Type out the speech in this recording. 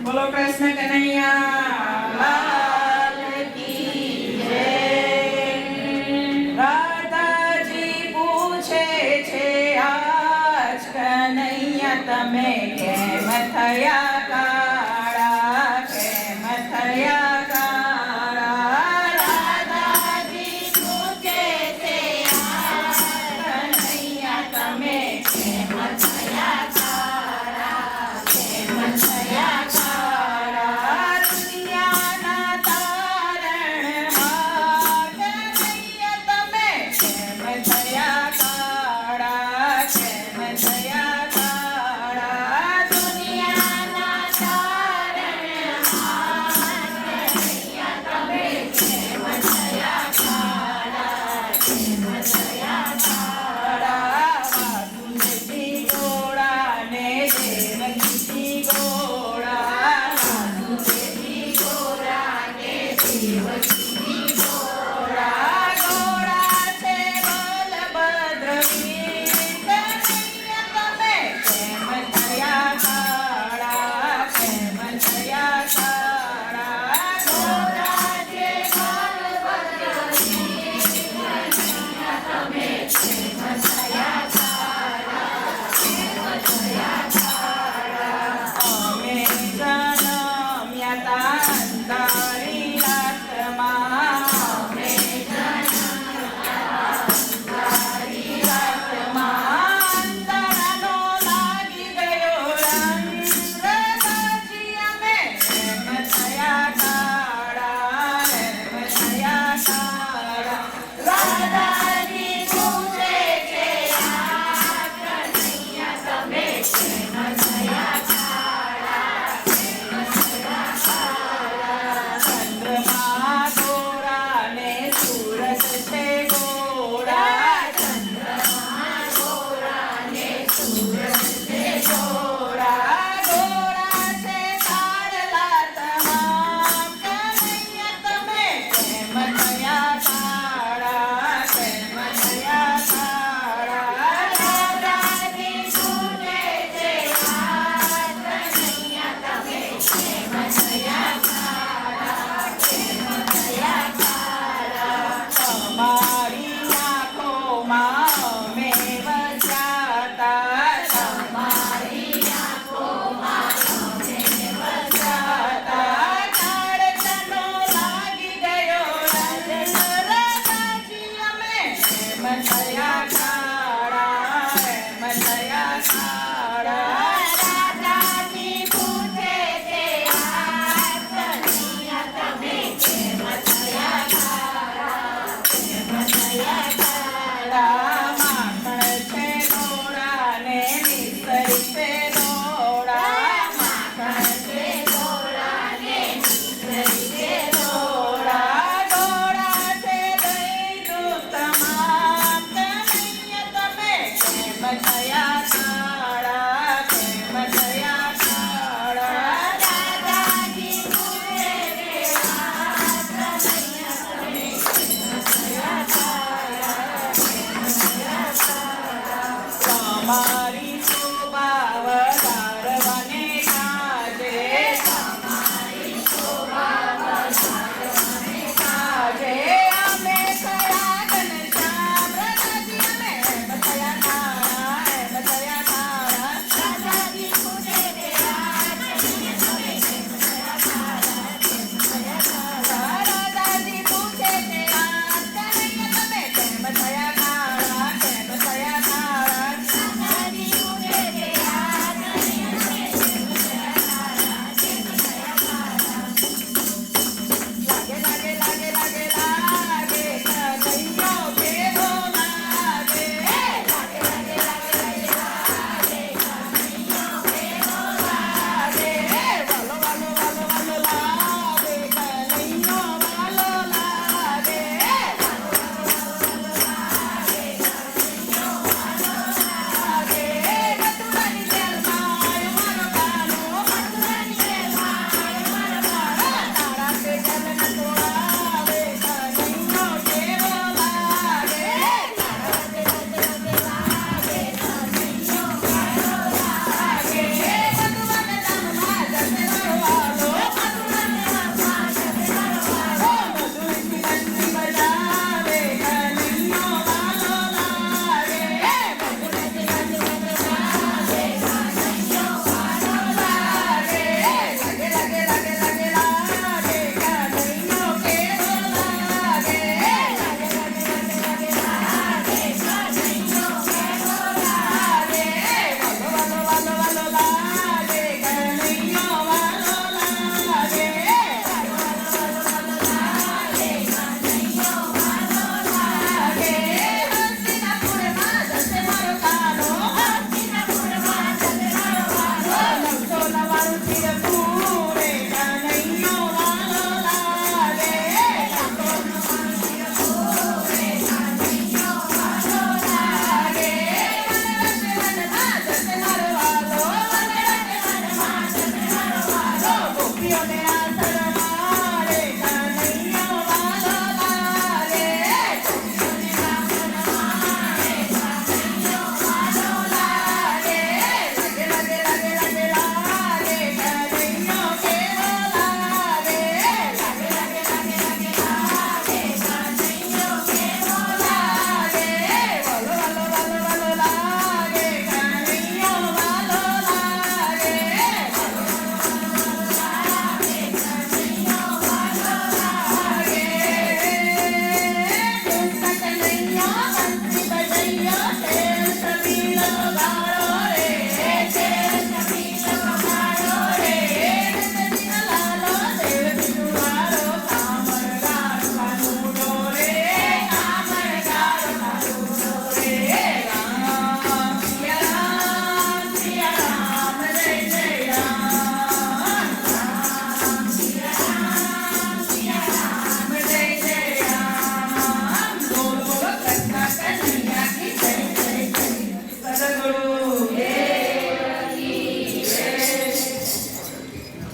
બોલો કૃષ્ણ કનૈયા લાલ કી જય। રાધાજી પૂછે છે આજ કનૈયા તમે કેમ થયા કાળા, કેમ થયા કાળા। રાધાજી પૂછે છે આજ કનૈયા તમે કેમ થયા કાળા, કેમ થયા કાળા। દુનિયાના તારણહાર કનૈયા તમે કેમ થયા કાળા, કેમ થયા કાળા। દુનિયાના તારણહાર કનૈયા તમે કેમ થયા કાળા, કેમ થયા કાળા। વાસુદેવજી ગોળાને દેવકીજી ગોળા, વાસુદેવજી ગોળાને દેવકીજી ગોળા। ગોળા છે બલભદ્ર વીર કનૈયા તમે કેમ થયા કાળા, કેમ થયા કાળા। ગોળા છે બલભદ્ર વીર કનૈયા તમે કેમ થયા કાળા, કેમ થયા કાળા। અમે જન્મ્યા તા અંધારી રાતમાં, અમે જન્મ્યા અંધારી રાતમાં। અંધારાનો લાગી ગયો રંગ, રાધાજી અમે કેમ થયા કાળા, કેમ થયા કાળા। રાધાજી પૂછે છે આજ કનૈયા તમે કેમ થયા કાળા, કેમ થયા કાળા। ચંદ્રમા ગોરા ને સૂરજ છે ગોરા, ચંદ્રમા ગોરા ને સૂરજ છે ગોરા। ગોરા છે તારલા તમામ કનૈયા તમે કેમ થયા કાળા, કેમ થયા કાળા। રાધાજી પૂછે છે આજ કનૈયા તમે કેમ થયા